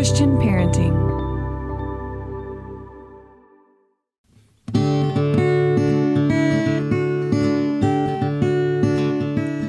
Christian parenting.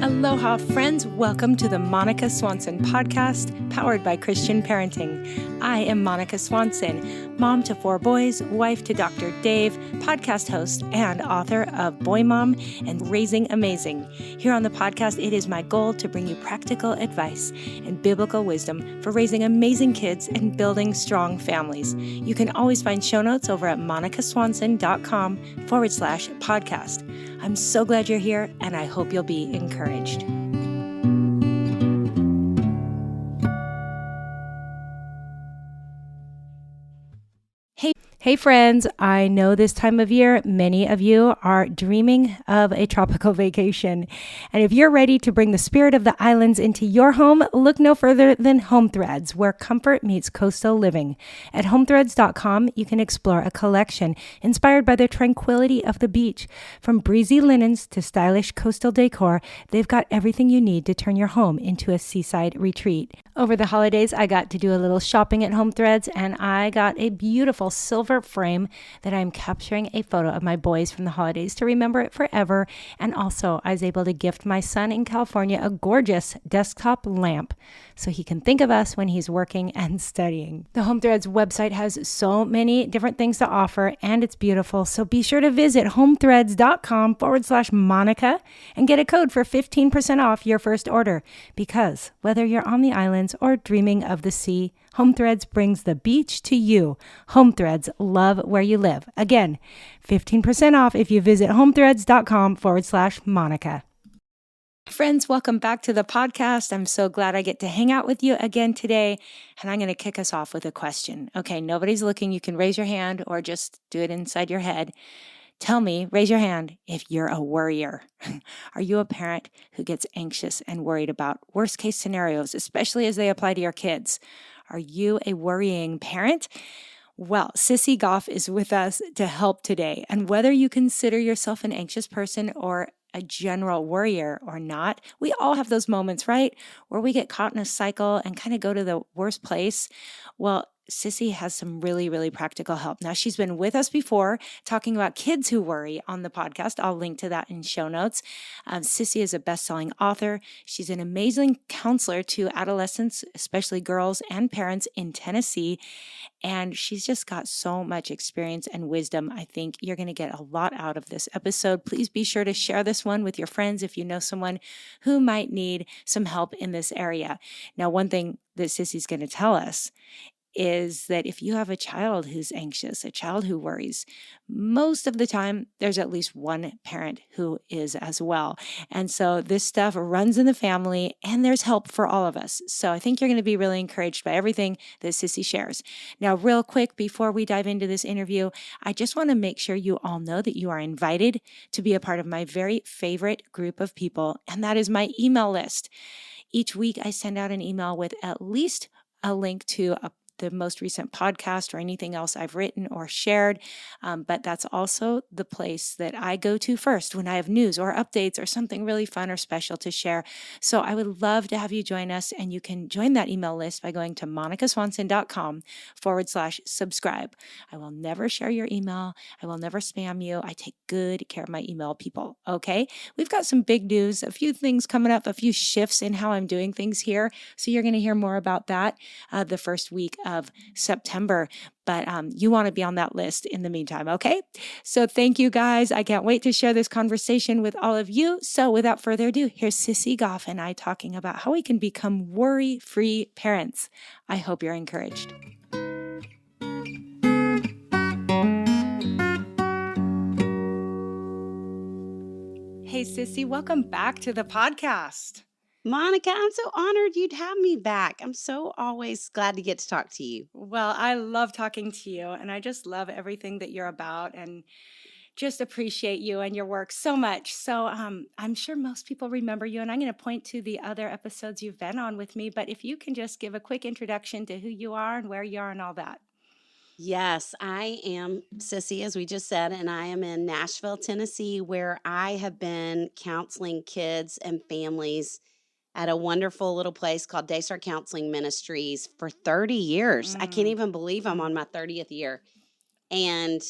Aloha, friends. Welcome to the Monica Swanson podcast, powered by Christian Parenting. I am Monica Swanson, mom to 4 boys, wife to Dr. Dave, podcast host, and author of Boy Mom and Raising Amazing. Here on the podcast, it is my goal to bring you practical advice and biblical wisdom for raising amazing kids and building strong families. You can always find show notes over at monicaswanson.com/podcast. I'm so glad you're here, and I hope you'll be encouraged. Hey friends, I know this time of year, many of you are dreaming of a tropical vacation. And if you're ready to bring the spirit of the islands into your home, look no further than Home Threads, where comfort meets coastal living. At homethreads.com, you can explore a collection inspired by the tranquility of the beach. From breezy linens to stylish coastal decor, they've got everything you need to turn your home into a seaside retreat. Over the holidays, I got to do a little shopping at Home Threads, and I got a beautiful silver frame that I'm capturing a photo of my boys from the holidays to remember it forever. And also, I was able to gift my son in California a gorgeous desktop lamp so he can think of us when he's working and studying. The Home Threads website has so many different things to offer, and it's beautiful. So be sure to visit homethreads.com/Monica and get a code for 15% off your first order. Because whether you're on the islands or dreaming of the sea, Home Threads brings the beach to you. Home Threads, love where you live. Again, 15% off if you visit homethreads.com/Monica. Friends, welcome back to the podcast. I'm so glad I get to hang out with you again today. And I'm going to kick us off with a question. Okay, nobody's looking. You can raise your hand or just do it inside your head. Tell me, raise your hand if you're a worrier. Are you a parent who gets anxious and worried about worst case scenarios, especially as they apply to your kids? Are you a worrying parent? Well, Sissy Goff is with us to help today. And whether you consider yourself an anxious person or a general worrier or not, we all have those moments, right? Where we get caught in a cycle and kind of go to the worst place. Well, Sissy has some really, really practical help. Now, she's been with us before talking about kids who worry on the podcast. I'll link to that in show notes. Sissy is a best-selling author. She's an amazing counselor to adolescents, especially girls and parents in Tennessee. And she's just got so much experience and wisdom. I think you're going to get a lot out of this episode. Please be sure to share this one with your friends if you know someone who might need some help in this area. Now, one thing that Sissy's going to tell us is that if you have a child who's anxious, a child who worries, most of the time there's at least one parent who is as well. And so this stuff runs in the family, and there's help for all of us. So I think you're going to be really encouraged by everything that Sissy shares. Now, real quick, before we dive into this interview, I just want to make sure you all know that you are invited to be a part of my very favorite group of people, and that is my email list. Each week I send out an email with at least a link to the most recent podcast or anything else I've written or shared. But that's also the place that I go to first when I have news or updates or something really fun or special to share. So I would love to have you join us, and you can join that email list by going to monicaswanson.com/subscribe. I will never share your email. I will never spam you. I take good care of my email people. Okay. We've got some big news, a few things coming up, a few shifts in how I'm doing things here. So you're going to hear more about that the first week of September, but you want to be on that list in the meantime, okay? So thank you guys. I can't wait to share this conversation with all of you. So without further ado, here's Sissy Goff and I talking about how we can become worry-free parents. I hope you're encouraged. Hey, Sissy, welcome back to the podcast. Monica, I'm so honored you'd have me back. I'm so always glad to get to talk to you. Well, I love talking to you, and I just love everything that you're about and just appreciate you and your work so much. So I'm sure most people remember you, and I'm going to point to the other episodes you've been on with me, but if you can just give a quick introduction to who you are and where you are and all that. Yes, I am Sissy, as we just said, and I am in Nashville, Tennessee, where I have been counseling kids and families at a wonderful little place called Daystar Counseling Ministries for 30 years. I can't Mm, even believe I'm mm, on my 30th year. And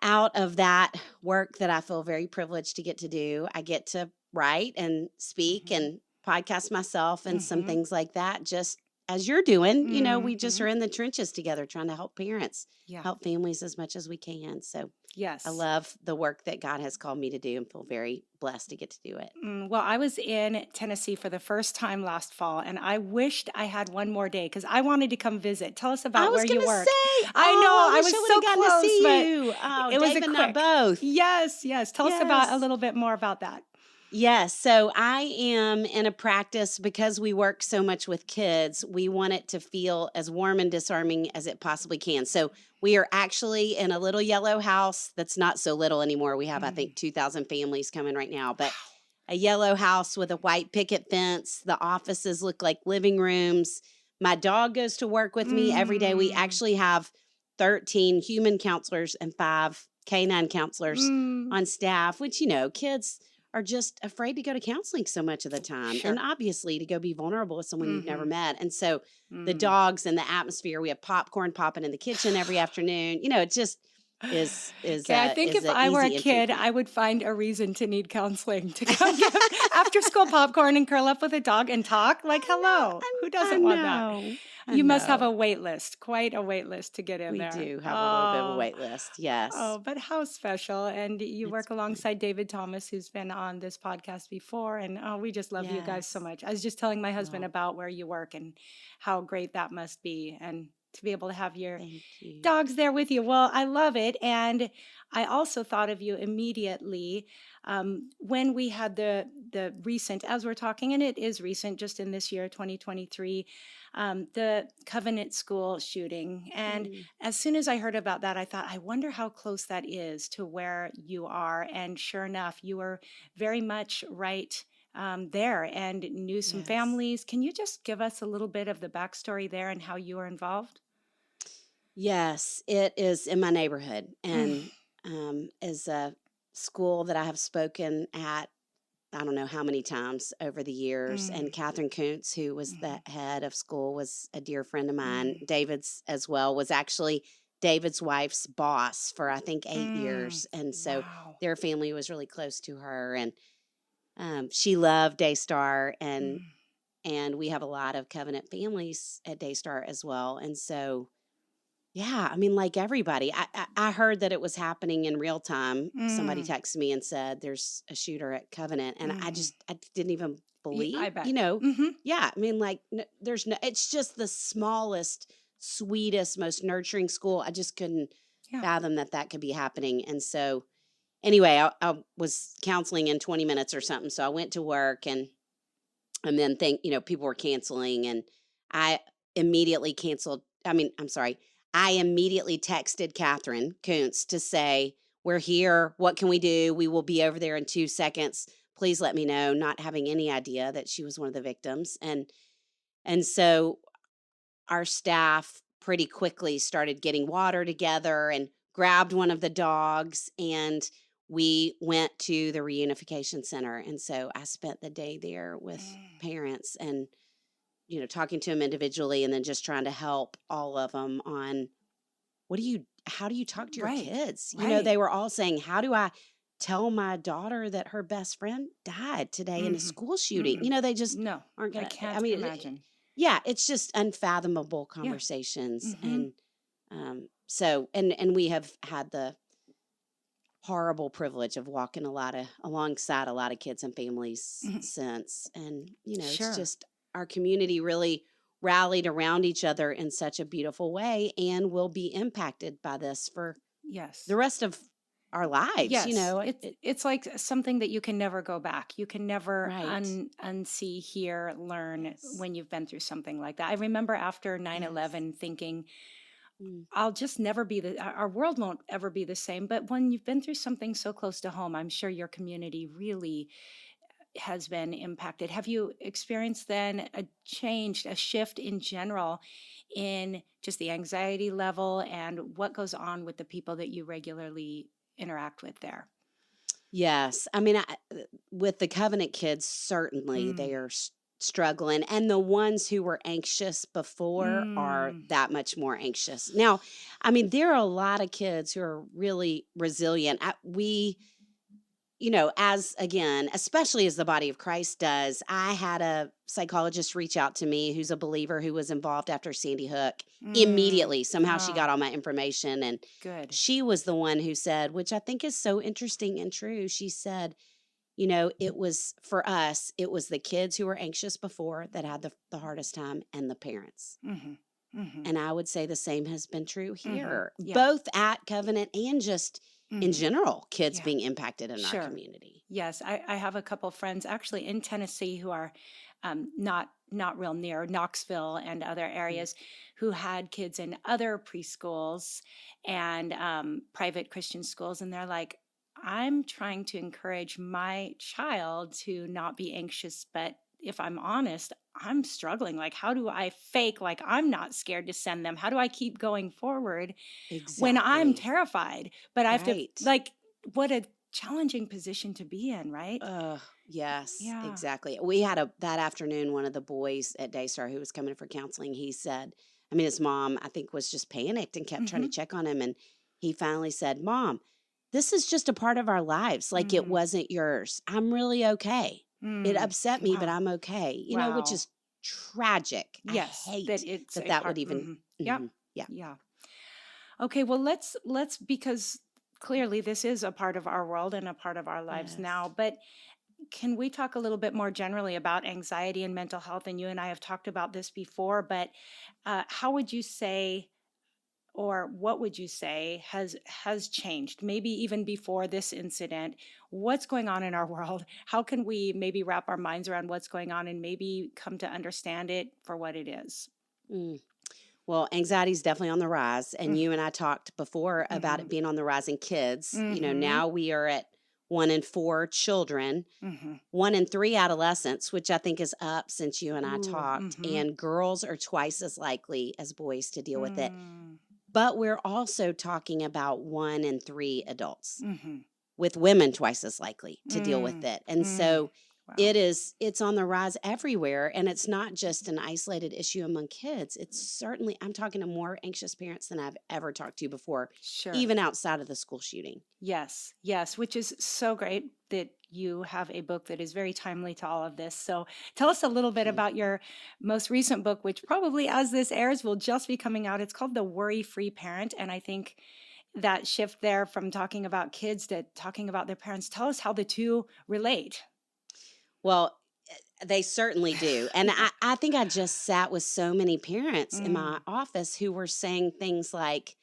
out of that work that I feel very privileged to get to do, I get to write and speak mhm, and podcast myself and some mhm, things like that, just as you're doing. We just mhm. are in the trenches together trying to help parents, Yeah. help families as much as we can. So I Yes. love the work that God has called me to do and feel very blessed to get to do it. Well, I was in Tennessee for the first time last fall, and I wished I had one more day because I wanted to come visit. Tell us I about was where going you to work. say, I oh, know I I wish I was would have so gotten to close, see but you. Oh, it was Dave a and I quick. both. Yes, yes. Tell us about a Yes. little bit more about that. Yes. So I am in a practice because we work so much with kids. We want it to feel as warm and disarming as it possibly can. So we are actually in a little yellow house that's not so little anymore. We have, I Mm. think, 2,000 families coming right now, but Wow. a yellow house with a white picket fence. The offices look like living rooms. My dog goes to work with me every day. We Mm, actually have 13 human counselors and 5 canine counselors mm, on staff, which, kids are just afraid to go to counseling so much of the time. And sure. obviously to go be vulnerable with someone you've never Hmm. met. And so the Mm. dogs and the atmosphere, we have popcorn popping in the kitchen every afternoon. It just is is Okay, I a think is if a I were a easy entry kid, point. I would find a reason to need counseling to come get after school popcorn and curl up with a dog and talk. Like, I know. hello, who I doesn't want that? know. I You must have know. a wait list, quite a wait list to get in We there. do have a little bit of a Oh, wait list. Yes. oh, but how special. And you It's work fun. alongside David Thomas, who's been on this podcast before. And oh, we just love you guys so Yes. much. I was just telling my husband Well, about where you work and how great that must be. And to be able to have your thank you. dog's there with you. Well, I love it. And I also thought of you immediately when we had the recent, as we're talking, and it is recent, just in this year, 2023, the Covenant School shooting. And Mm, as soon as I heard about that, I thought, I wonder how close that is to where you are. And sure enough, you were very much right there and knew some yes. families. Can you just give us a little bit of the backstory there and how you were involved? Yes, it is in my neighborhood Mm, and is a school that I have spoken at I don't know how many times over the years. mm, And Catherine Kuntz, who was the mhm, head of school, was a dear friend of mine. mm, David's as well was actually David's wife's boss for I think 8 years, mm. and so Wow. their family was really close to her. And she loved Daystar, and Mm, we have a lot of Covenant families at Daystar as well. And so yeah, I mean, like everybody, I heard that it was happening in real time. Somebody mm, texted me and said there's a shooter at Covenant, and mhm. I didn't even believe, I bet. Yeah, I mean, like there's no, it's just the smallest, sweetest, most nurturing school. I just couldn't Yeah. fathom that that could be happening. And so anyway, I was counseling in 20 minutes or something, so I went to work and then people were canceling, and I immediately canceled. I mean, I'm sorry. I immediately texted Catherine Kuntz to say, "We're here. What can we do? We will be over there in 2 seconds. Please let me know." Not having any idea that she was one of the victims, and so our staff pretty quickly started getting water together and grabbed one of the dogs, and we went to the reunification center. And so I spent the day there with Mm. parents and talking to them individually, and then just trying to help all of them on how do you talk to your Right. kids. Right. They were all saying, how do I tell my daughter that her best friend died today in a Mhm. school shooting? Mm-mm. They just No, aren't I gonna. I can't mean, imagine. yeah, it's just unfathomable Yeah. conversations. Mhm. And so and we have had the horrible privilege of walking alongside a lot of kids and families Mhm. since. And it's Sure. just our community really rallied around each other in such a beautiful way, and will be impacted by this for the Yes. rest of our lives. Yes, it's like something that you can never go back. You can never Right. unsee, hear, learn Yes. when you've been through something like that. I remember after nine Yes. 11, thinking, Mm, I'll just never be our world won't ever be the same. But when you've been through something so close to home, I'm sure your community really has been impacted. Have you experienced then a change, a shift in general in just the anxiety level and what goes on with the people that you regularly interact with there? yes. I mean, with the Covenant kids, certainly Mm, struggling, and the ones who were anxious before are Mm. that much more anxious. Now, I mean, there are a lot of kids who are really resilient. As again, especially as the body of Christ does, I had a psychologist reach out to me who's a believer who was involved after Sandy Hook. Mm. Immediately, somehow she Oh, got all my information, and good. she was the one who said, which I think is so interesting and true. She said, it was for us, it was the kids who were anxious before that had the hardest time, and the parents. Mhm. Mhm. And I would say the same has been true Mhm. here, Yeah. both at Covenant and just in Mhm. general, kids Yeah. being impacted in our Sure. community. Yes, I have a couple friends actually in Tennessee who are not real near Knoxville and other Mm. areas who had kids in other preschools and private Christian schools, and they're like, I'm trying to encourage my child to not be anxious, but if I'm honest, I'm struggling. Like, how do I fake like I'm not scared to send them? How do I keep going forward when I'm Exactly. terrified? But I have to Right. like, what a challenging position to be in, right? Yes, Yeah. exactly. We had that afternoon, one of the boys at Daystar who was coming for counseling, he said, I mean, his mom, I think, was just panicked and kept trying to Mm-hmm. check on him. And he finally said, Mom, this is just a part of our lives. Like it Mm, wasn't yours. I'm really okay. It mm. upset me, but Wow. I'm okay, which Wow. is tragic. I Yes, that hate it's that a that would part. even, Yep. yeah. Yeah. Okay, well let's because clearly this is a part of our world and a part of our lives Yes. now, but can we talk a little bit more generally about anxiety and mental health? And you and I have talked about this before, but how would you say or what would you say has changed maybe even before this incident? What's going on in our world? How can we maybe wrap our minds around what's going on and maybe come to understand it for what it is? Mm. Well, anxiety is definitely on the rise. And Mm, you and I talked before about mm-hmm, it being on the rise in kids. mm-hmm, Now we are at 1 in 4 children, mm-hmm. 1 in 3 adolescents, which I think is up since you and I Ooh, talked. mm-hmm. And girls are twice as likely as boys to deal with it. Mm, But we're also talking about 1 in 3 adults, mm-hmm. with women twice as likely to deal with Mm, it. And mm. so Wow. it's on the rise everywhere, and it's not just an isolated issue among kids. It's certainly, I'm talking to more anxious parents than I've ever talked to before, Sure. even outside of the school shooting. Yes, yes, which is so great that you have a book that is very timely to all of this. So tell us a little bit Yeah. about your most recent book, which probably as this airs will just be coming out. It's called The Worry Free Parent. And I think that shift there from talking about kids to talking about their parents, tell us how the two relate. Well, they certainly do. And I think I just sat with so many parents in my Mm, office who were saying things like,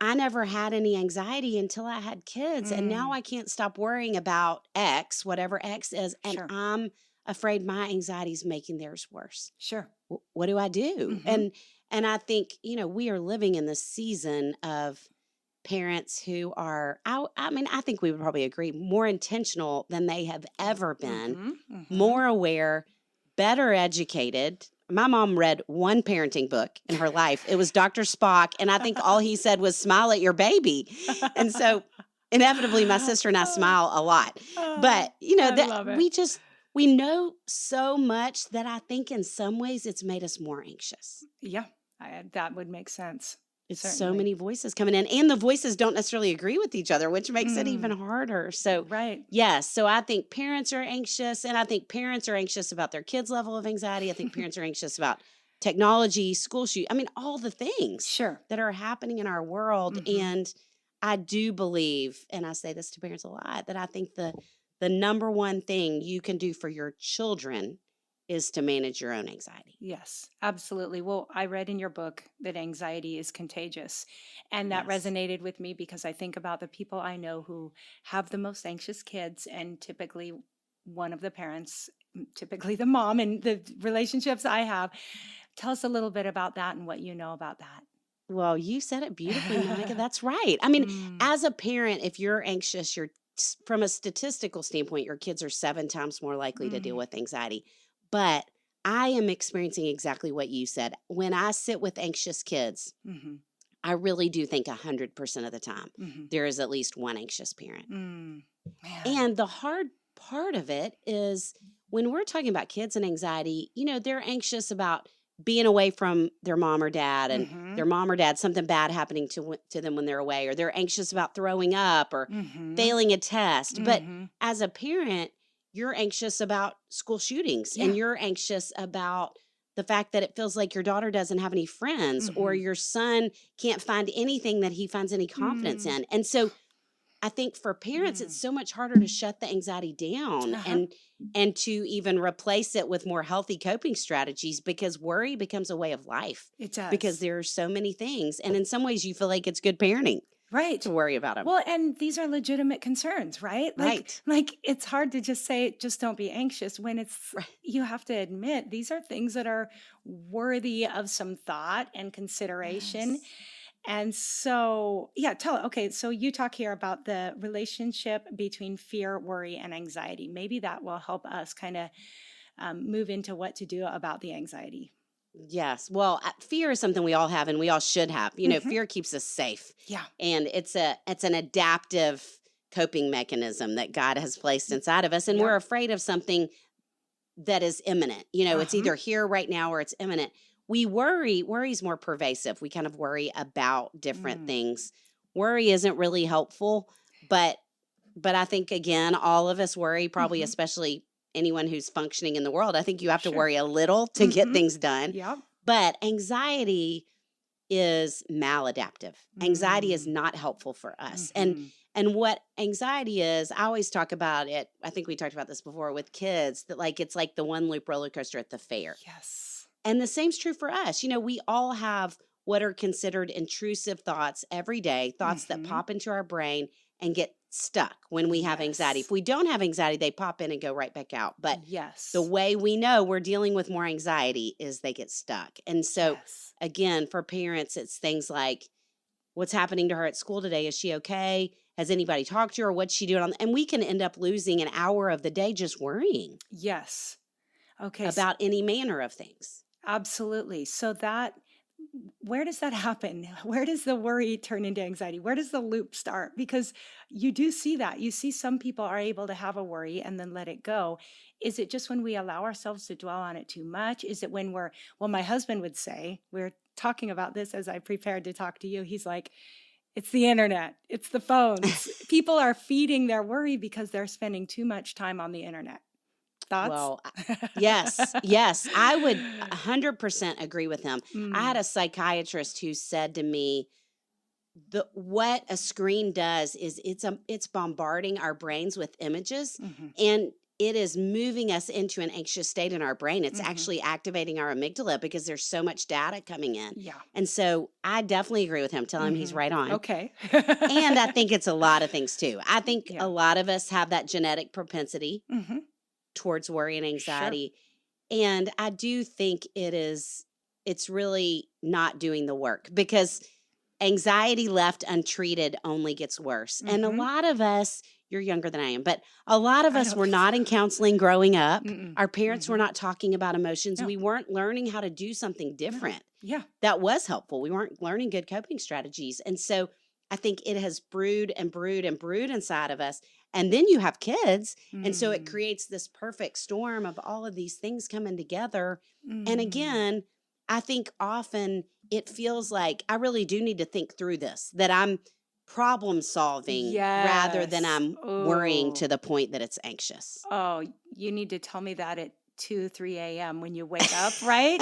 I never had any anxiety until I had kids, and now mm, I can't stop worrying about X, whatever X is, and sure, I'm afraid my anxiety is making theirs worse. sure. What do I do? Mm-hmm. And I think, we are living in this season of parents who are, I mean, I think we would probably agree, more intentional than they have ever been, Mm-hmm. Mm-hmm. more aware, better educated. My mom read one parenting book in her life. It was Dr. Spock, and I think all he said was smile at your baby. And so inevitably my sister and I smile a lot. Oh, But, I that love it. we know so much that I think in some ways it's made us more anxious. Yeah, that would make sense. It's so Certainly. many voices coming in, and the voices don't necessarily agree with each other, which makes it even Mm, harder. So, right. yes, so I think parents are anxious, and I think parents are anxious about their kids' level of anxiety. I think parents are anxious about technology, school shoot. I mean, all the things Sure. that are happening in our world. Mm-hmm. And I do believe, and I say this to parents a lot, that I think the number one thing you can do for your children is to manage your own anxiety. Yes, absolutely. Well, I read in your book that anxiety is contagious. And that Yes. resonated with me because I think about the people I know who have the most anxious kids, and typically one of the parents, typically the mom, and the relationships I have. Tell us a little bit about that and what you know about Well, you said it beautifully, Monica. that. That's right. I mean, Mm, as a parent, if you're anxious, from a statistical standpoint, your kids are 7 times more likely to deal mm, with anxiety. But I am experiencing exactly what you said. When I sit with anxious kids, mm-hmm, I really do think 100% of the time mm-hmm, there is at least one anxious parent. mm. Man. And the hard part of it is when we're talking about kids and anxiety, they're anxious about being away from their mom or dad, and their mom or dad, something bad happening to them when they're away, or they're anxious about throwing up or failing a test. But as a parent, you're anxious about school shootings, and you're anxious about the fact that it feels like your daughter doesn't have any friends, or your son can't find anything that he finds any confidence in. And so I think for parents, it's so much harder to shut the anxiety down and to even replace it with more healthy coping strategies, because worry becomes a way of life. It does. Because there are so many things. And in some ways, you feel like it's good parenting. Right. To worry about them. Well, and these are legitimate concerns, right? Like it's hard to just say, just don't be anxious, when it's, you have to admit, these are things that are worthy of some thought and consideration. Yes. And so, okay, so you talk here about the relationship between fear, worry, and anxiety. Maybe that will help us kind of move into what to do about the anxiety. Yes. Well, fear is something we all have, and we all should have. Fear keeps us safe. Yeah. And it's an adaptive coping mechanism that God has placed inside of us. And we're afraid of something that is imminent. It's either here right now or it's imminent. We worry's more pervasive. We kind of worry about different things. Worry isn't really helpful, but I think, again, all of us worry, probably especially anyone who's functioning in the world. I think you have to worry a little to get things done. Yeah. But anxiety is maladaptive. Anxiety is not helpful for us. And what anxiety is, I always talk about it. I think we talked about this before with kids, that it's like the one loop roller coaster at the fair. Yes. And the same's true for us. We all have what are considered intrusive thoughts every day, thoughts that pop into our brain and get stuck when we have anxiety. If we don't have anxiety, they pop in and go right back out. But the way we know we're dealing with more anxiety is they get stuck. And so, again, for parents, it's things like, what's happening to her at school today? Is she okay? Has anybody talked to her? What's she doing? And we can end up losing an hour of the day just worrying. Yes. Okay. About any manner of things. Absolutely. So where does that happen? Where does the worry turn into anxiety? Where does the loop start? Because you do see that. You see some people are able to have a worry and then let it go. Is it just when we allow ourselves to dwell on it too much? Is it when my husband would say, we're talking about this as I prepared to talk to you. He's like, it's the internet. It's the phones. People are feeding their worry because they're spending too much time on the internet. Thoughts? Well, yes. I would 100% agree with him. I had a psychiatrist who said to me, what a screen does is it's bombarding our brains with images, and it is moving us into an anxious state in our brain. It's actually activating our amygdala because there's so much data coming in. Yeah. And so I definitely agree with him. Tell him he's right on. Okay. And I think it's a lot of things too. I think a lot of us have that genetic propensity towards worry and anxiety. Sure. And I do think it's really not doing the work, because anxiety left untreated only gets worse. And a lot of us, you're younger than I am, but a lot of us were not in counseling growing up. Our parents were not talking about emotions. No. We weren't learning how to do something different. Yeah. That was helpful. We weren't learning good coping strategies. And so I think it has brewed and brewed and brewed inside of us. And then you have kids. And so it creates this perfect storm of all of these things coming together. And again, I think often it feels like I really do need to think through this, that I'm problem solving rather than I'm worrying to the point that it's anxious. Oh, you need to tell me that at 2, 3 a.m. when you wake up, right?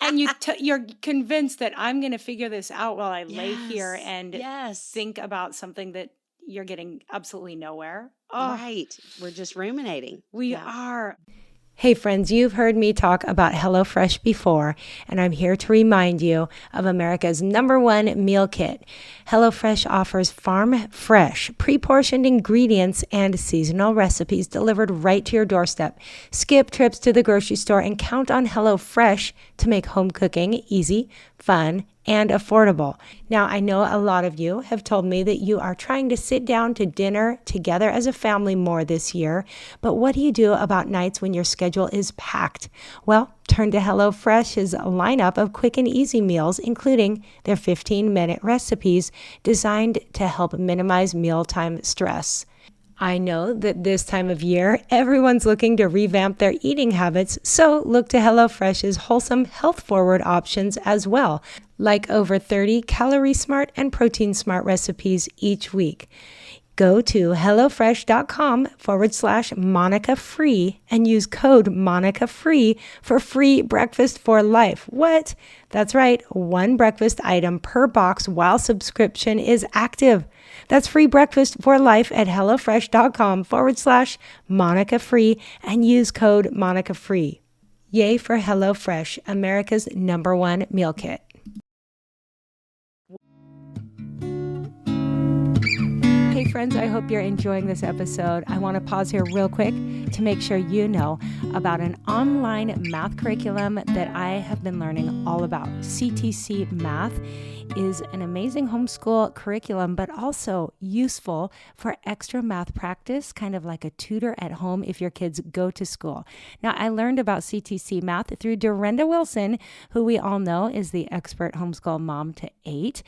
And you're convinced that I'm going to figure this out while I lay here and think about something that you're getting absolutely nowhere. Oh. Right. We're just ruminating. We are. Hey friends, you've heard me talk about HelloFresh before, and I'm here to remind you of America's #1 meal kit. HelloFresh offers farm fresh, pre-portioned ingredients and seasonal recipes delivered right to your doorstep. Skip trips to the grocery store and count on HelloFresh to make home cooking easy, fun, and affordable. Now, I know a lot of you have told me that you are trying to sit down to dinner together as a family more this year, but what do you do about nights when your schedule is packed? Well, turn to HelloFresh's lineup of quick and easy meals, including their 15-minute recipes designed to help minimize mealtime stress. I know that this time of year, everyone's looking to revamp their eating habits, so look to HelloFresh's wholesome, health-forward options as well, like over 30 calorie-smart and protein-smart recipes each week. Go to HelloFresh.com/Monica Free and use code Monica Free for free breakfast for life. What? That's right, one breakfast item per box while subscription is active. That's free breakfast for life at HelloFresh.com/Monica Free and use code Monica Free. Yay for HelloFresh, America's #1 meal kit. Hey friends, I hope you're enjoying this episode. I want to pause here real quick to make sure you know about an online math curriculum that I have been learning all about. CTC Math is an amazing homeschool curriculum, but also useful for extra math practice, kind of like a tutor at home if your kids go to school. Now, I learned about CTC Math through Dorinda Wilson, who we all know is the expert homeschool mom to 8.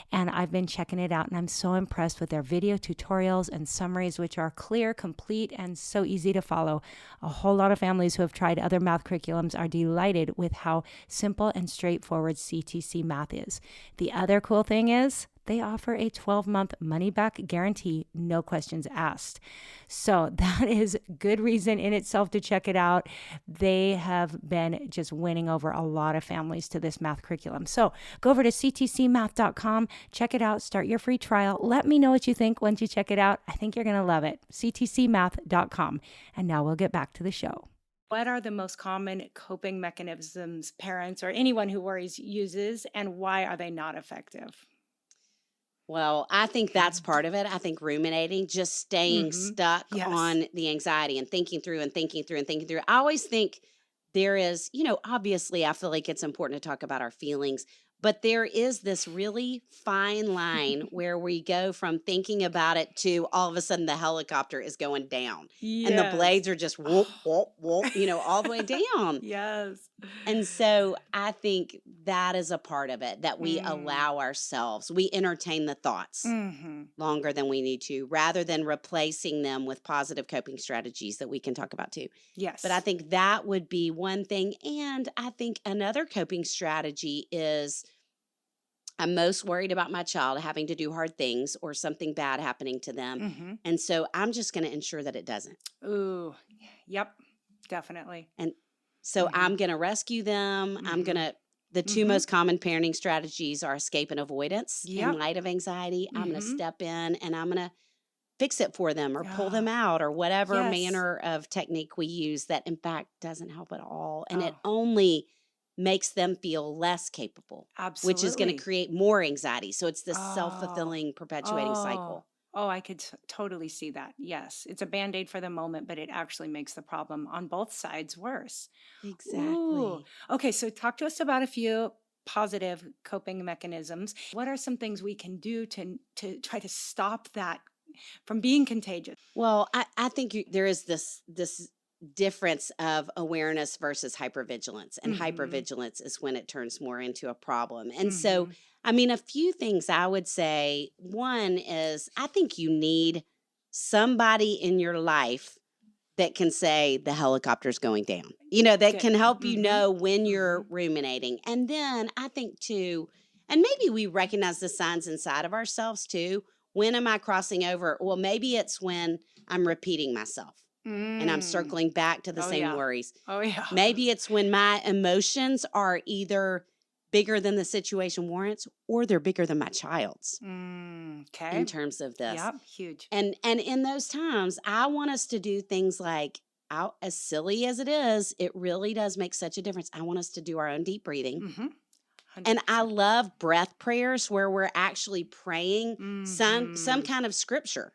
And I've been checking it out, and I'm so impressed with their video tutorials and summaries, which are clear, complete, and so easy to follow. A whole lot of families who have tried other math curriculums are delighted with how simple and straightforward CTC Math is. The other cool thing is they offer a 12-month money-back guarantee, no questions asked. So that is good reason in itself to check it out. They have been just winning over a lot of families to this math curriculum. So go over to ctcmath.com, check it out, start your free trial. Let me know what you think once you check it out. I think you're going to love it. ctcmath.com. And now we'll get back to the show. What are the most common coping mechanisms parents or anyone who worries uses, and why are they not effective? Well, I think that's part of it. I think ruminating, just staying stuck Yes. on the anxiety and thinking through and thinking through and thinking through. I always think there is, obviously, I feel like it's important to talk about our feelings, but there is this really fine line where we go from thinking about it to all of a sudden the helicopter is going down and the blades are just whoop, whoop, whoop, all the way down. Yes. And so I think that is a part of it, that we allow ourselves, we entertain the thoughts longer than we need to, rather than replacing them with positive coping strategies that we can talk about too. Yes. But I think that would be one thing. And I think another coping strategy is I'm most worried about my child having to do hard things or something bad happening to them. And so I'm just going to ensure that it doesn't. Ooh, yep, definitely. And so I'm going to rescue them. The two most common parenting strategies are escape and avoidance in light of anxiety. I'm going to step in and I'm going to fix it for them or pull them out or whatever manner of technique we use that in fact doesn't help at all. And it only makes them feel less capable, which is going to create more anxiety. So it's this self-fulfilling, perpetuating cycle. Oh, I could totally see that. Yes. It's a Band-Aid for the moment, but it actually makes the problem on both sides worse. Exactly. Ooh. Okay, so talk to us about a few positive coping mechanisms. What are some things we can do to try to stop that from being contagious? Well, I think there is this difference of awareness versus hypervigilance. And hypervigilance is when it turns more into a problem. And so, a few things I would say. One is I think you need somebody in your life that can say the helicopter's going down, that can help you know when you're ruminating. And then I think too, and maybe we recognize the signs inside of ourselves too. When am I crossing over? Well, maybe it's when I'm repeating myself. And I'm circling back to the same worries. Oh, yeah. Maybe it's when my emotions are either bigger than the situation warrants or they're bigger than my child's in terms of this. Yep, huge. And in those times, I want us to do things like, as silly as it is, it really does make such a difference. I want us to do our own deep breathing. And I love breath prayers where we're actually praying some kind of scripture.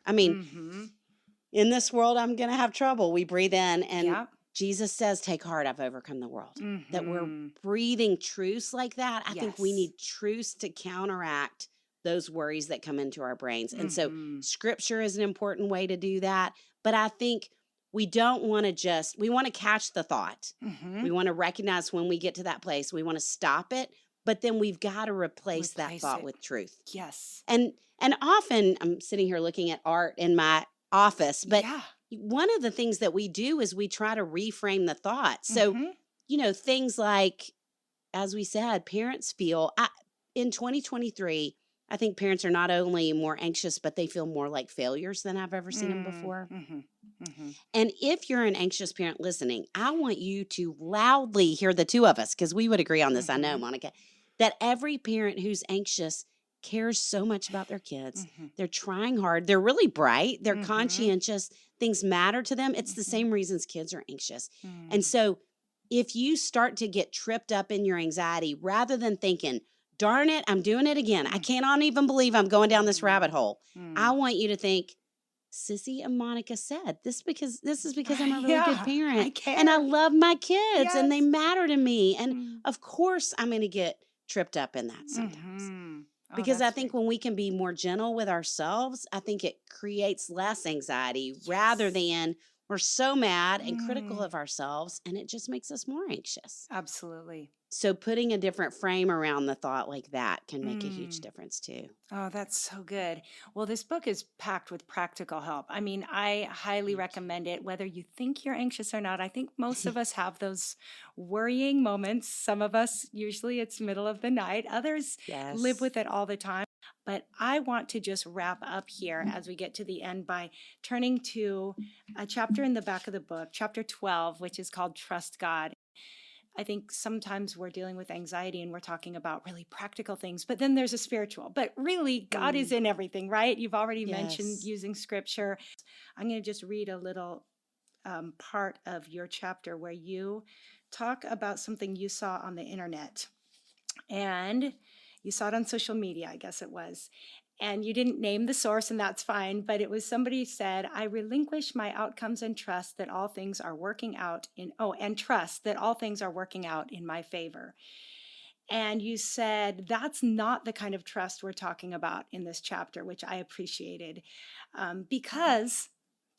In this world, I'm going to have trouble. We breathe in and Jesus says, take heart, I've overcome the world. That we're breathing truths like that. I think we need truths to counteract those worries that come into our brains. And so scripture is an important way to do that. But I think we don't want to we want to catch the thought. We want to recognize when we get to that place. We want to stop it. But then we've got to replace that thought with truth. Yes. And often I'm sitting here looking at art in my office. But Yeah. one of the things that we do is we try to reframe the thought. So, things like, as we said, parents feel in 2023, I think parents are not only more anxious, but they feel more like failures than I've ever seen them before. And if you're an anxious parent listening, I want you to loudly hear the two of us, because we would agree on this, I know, Monica, that every parent who's anxious cares so much about their kids. They're trying hard. They're really bright. They're conscientious. Things matter to them. It's the same reasons kids are anxious. And so if you start to get tripped up in your anxiety, rather than thinking, darn it, I'm doing it again, I cannot even believe I'm going down this rabbit hole, I want you to think, Sissy and Monica said, this is because I'm a really good parent, and I love my kids, and they matter to me. And of course I'm going to get tripped up in that sometimes. Because I think when we can be more gentle with ourselves, I think it creates less anxiety rather than we're so mad and critical of ourselves, and it just makes us more anxious. Absolutely. So putting a different frame around the thought like that can make a huge difference too. Oh, that's so good. Well, this book is packed with practical help. I mean, I highly recommend it, whether you think you're anxious or not. I think most of us have those worrying moments. Some of us, usually it's middle of the night. Others live with it all the time. But I want to just wrap up here as we get to the end by turning to a chapter in the back of the book, chapter 12, which is called Trust God. I think sometimes we're dealing with anxiety and we're talking about really practical things, but then there's a spiritual. But really, God is in everything, right? You've already mentioned using scripture. I'm going to just read a little part of your chapter where you talk about something you saw on the internet. And you saw it on social media, I guess it was. And you didn't name the source, and that's fine. But it was somebody said, I relinquish my outcomes and trust that all things are working out and trust that all things are working out in my favor. And you said, that's not the kind of trust we're talking about in this chapter, which I appreciated, because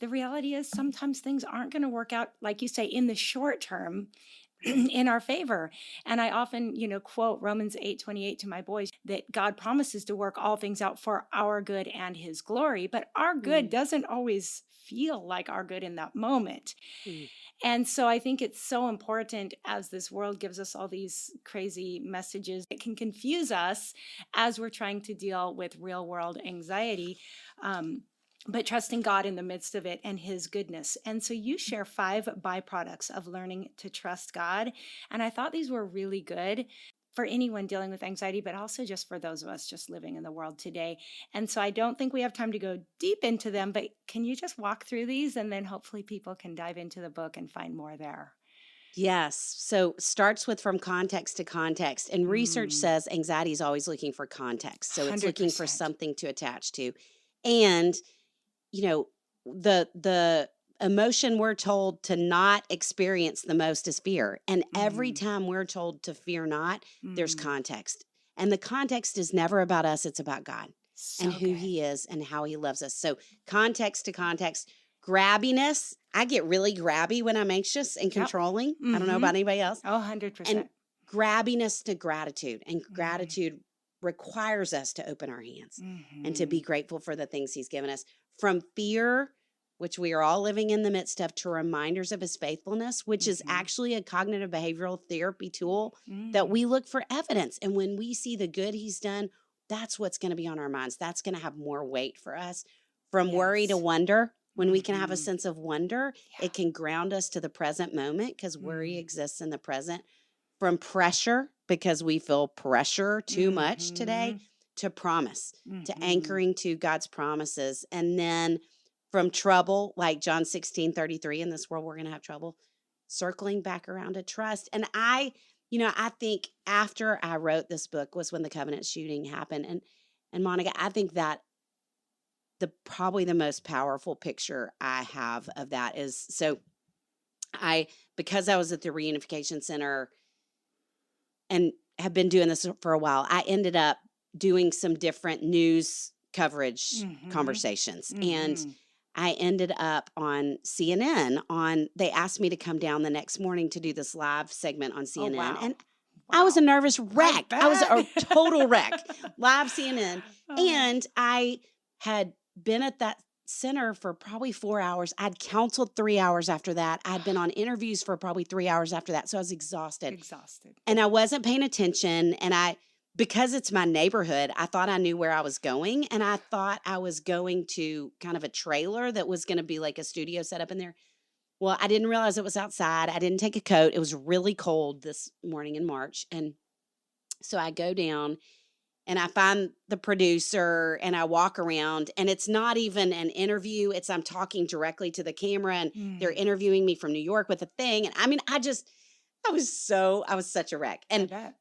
the reality is sometimes things aren't going to work out, like you say, in the short term in our favor. And I often, quote Romans 8:28 to my boys, that God promises to work all things out for our good and his glory, but our good doesn't always feel like our good in that moment. And so I think it's so important, as this world gives us all these crazy messages, it can confuse us as we're trying to deal with real world anxiety. But trusting God in the midst of it and his goodness. And so you share 5 byproducts of learning to trust God. And I thought these were really good for anyone dealing with anxiety, but also just for those of us just living in the world today. And so I don't think we have time to go deep into them, but can you just walk through these, and then hopefully people can dive into the book and find more there? Yes. So starts with from context to context. And research says anxiety is always looking for context. So it's looking for 100%. something to attach to. And the emotion we're told to not experience the most is fear. And every time we're told to fear not, there's context. And the context is never about us, it's about God and who he is and how he loves us. So context to context. Grabbiness. I get really grabby when I'm anxious and controlling. I don't know about anybody else. Oh, 100%. And grabbiness to gratitude. And gratitude requires us to open our hands and to be grateful for the things he's given us. From fear, which we are all living in the midst of, to reminders of his faithfulness, which is actually a cognitive behavioral therapy tool that we look for evidence. And when we see the good he's done, that's what's going to be on our minds. That's going to have more weight for us. From worry to wonder, when we can have a sense of wonder, it can ground us to the present moment, because worry exists in the present. From pressure, because we feel pressure too much today, to promise, to anchoring to God's promises. And then from trouble, like John 16:33, in this world we're going to have trouble, circling back around to trust. And I think after I wrote this book was when the Covenant shooting happened. And Monica, I think that probably the most powerful picture I have of that is, because I was at the Reunification Center and have been doing this for a while, I ended up doing some different news coverage conversations. And I ended up on CNN they asked me to come down the next morning to do this live segment on CNN. wow. And I was a nervous wreck. I was a total wreck. Live CNN. And I had been at that center for probably 4 hours. I'd counseled 3 hours after that. I'd been on interviews for probably 3 hours after that. So I was exhausted. Exhausted. And I wasn't paying attention. And because it's my neighborhood, I thought I knew where I was going. And I thought I was going to kind of a trailer that was going to be like a studio set up in there. Well, I didn't realize it was outside. I didn't take a coat. It was really cold this morning in March. And so I go down and I find the producer and I walk around, and it's not even an interview. I'm talking directly to the camera, and they're interviewing me from New York with a thing. And I mean, I was such a wreck. I And bet.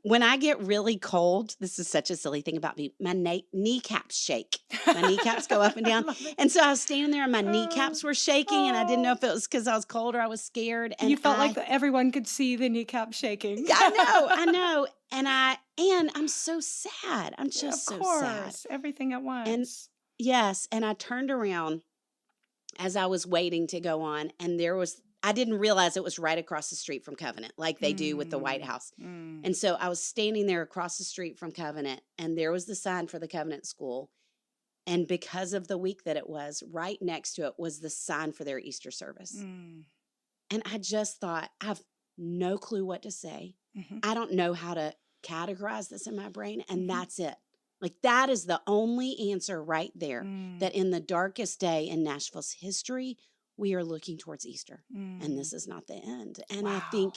when I get really cold, this is such a silly thing about me, my kneecaps shake. My kneecaps go up and down. Love it. And so I was standing there and my kneecaps were shaking, and I didn't know Oh. if it was because I was cold or I was scared. And You felt like everyone could see the kneecap shaking. I know. And I'm so sad. I'm just Of so sad. course. Everything at And once. yes, and I turned around as I was waiting to go on, and I didn't realize it was right across the street from Covenant, like they do with the White House. And so I was standing there across the street from Covenant, and there was the sign for the Covenant School. And because of the week that it was, right next to it was the sign for their Easter service. And I just thought, I have no clue what to say. I don't know how to categorize this in my brain. And that's it. Like, that is the only answer right there, that in the darkest day in Nashville's history, we are looking towards Easter. And this is not the end. And I think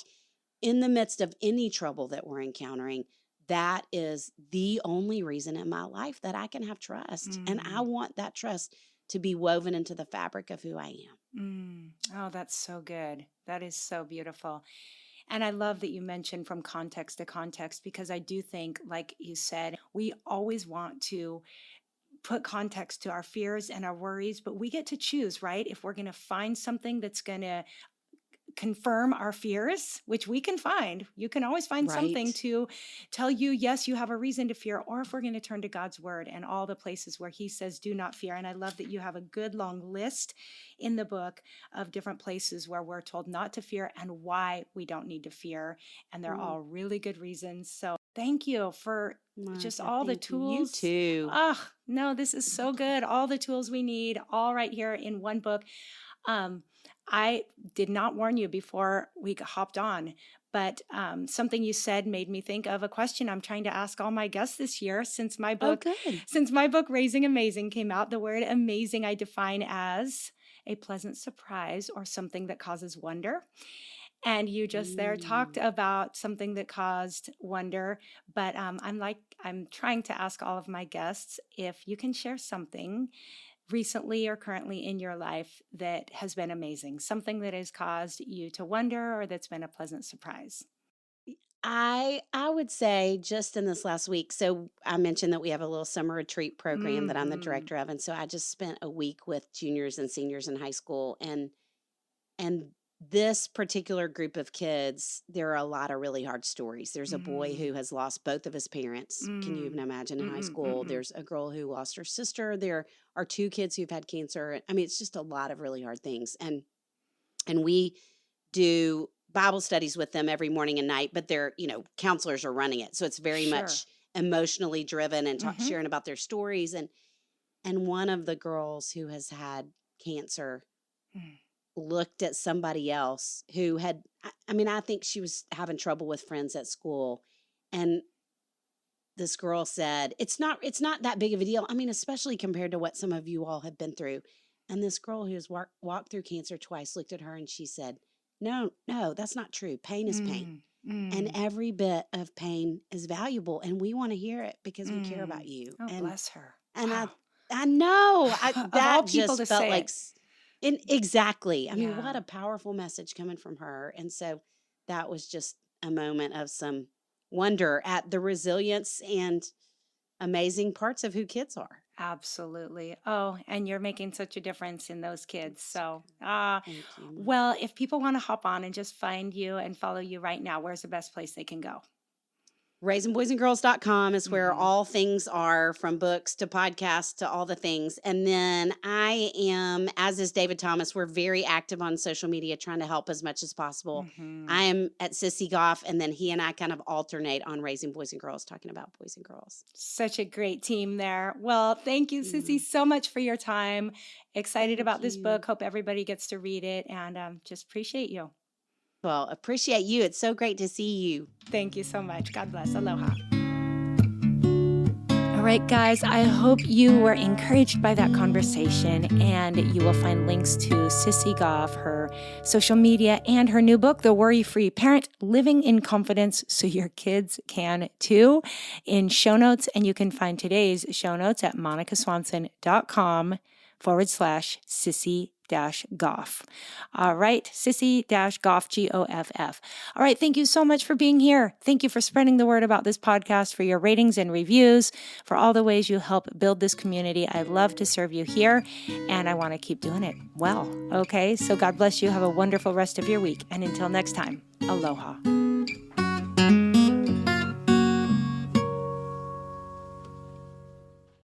in the midst of any trouble that we're encountering, that is the only reason in my life that I can have trust. And I want that trust to be woven into the fabric of who I am. Oh, that's so good. That is so beautiful. And I love that you mentioned from context to context, because I do think, like you said, we always want to put context to our fears and our worries, but we get to choose, right? If we're going to find something that's going to confirm our fears, which we can find. You can always find something Right. to tell you, yes, you have a reason to fear, or if we're going to turn to God's word and all the places where he says, do not fear. And I love that you have a good long list in the book of different places where we're told not to fear and why we don't need to fear. And they're all really good reasons. So thank you for just all the tools. You too. Oh, no, this is so good. All the tools we need, all right here in one book. I did not warn you before we hopped on, but something you said made me think of a question I'm trying to ask all my guests this year since my book, Raising Amazing came out. The word amazing I define as a pleasant surprise or something that causes wonder. And you just there talked about something that caused wonder, but I'm trying to ask all of my guests if you can share something recently or currently in your life that has been amazing, something that has caused you to wonder or that's been a pleasant surprise. I would say just in this last week. So I mentioned that we have a little summer retreat program that I'm the director of, and so I just spent a week with juniors and seniors in high school, and this particular group of kids, there are a lot of really hard stories. There's a boy who has lost both of his parents. Can you even imagine, in high school? There's a girl who lost her sister. There are two kids who've had cancer. I mean, it's just a lot of really hard things. And we do Bible studies with them every morning and night, but they're, counselors are running it. So it's very much emotionally driven and sharing about their stories. And one of the girls who has had cancer looked at somebody else who had, I think she was having trouble with friends at school. And this girl said, it's not that big of a deal. I mean, especially compared to what some of you all have been through. And this girl who has walked through cancer twice looked at her and she said, no, that's not true. Pain is pain. And every bit of pain is valuable. And we want to hear it because we care about you. Oh, and bless her. And wow. I know Of that all people just to felt say like, exactly. I mean, Yeah. what a powerful message coming from her. And so that was just a moment of some wonder at the resilience and amazing parts of who kids are. Absolutely. Oh, and you're making such a difference in those kids. So, Thank you. well, if people want to hop on and just find you and follow you right now, where's the best place they can go? raisingboysandgirls.com is where Mhm. all things are, from books to podcasts to all the things. And then I am, as is David Thomas, we're very active on social media trying to help as much as possible. Mhm. I am at Sissy Goff, and then he and I kind of alternate on Raising Boys and Girls, talking about boys and girls. Such a great team there. Well, thank you, Sissy, Yeah. so much for your time. Excited Thank about this you. book. Hope everybody gets to read it, and just appreciate you. Well, appreciate you. It's so great to see you. Thank you so much. God bless. Aloha. All right, guys, I hope you were encouraged by that conversation, and you will find links to Sissy Goff, her social media, and her new book, The Worry-Free Parent, Living in Confidence So Your Kids Can Too, in show notes. And you can find today's show notes at monicaswanson.com/Sissy-Goff. All right, Sissy-Goff, Goff. All right, thank you so much for being here. Thank you for spreading the word about this podcast, for your ratings and reviews, for all the ways you help build this community. I love to serve you here, and I want to keep doing it well. Okay, so God bless you. Have a wonderful rest of your week. And until next time, aloha.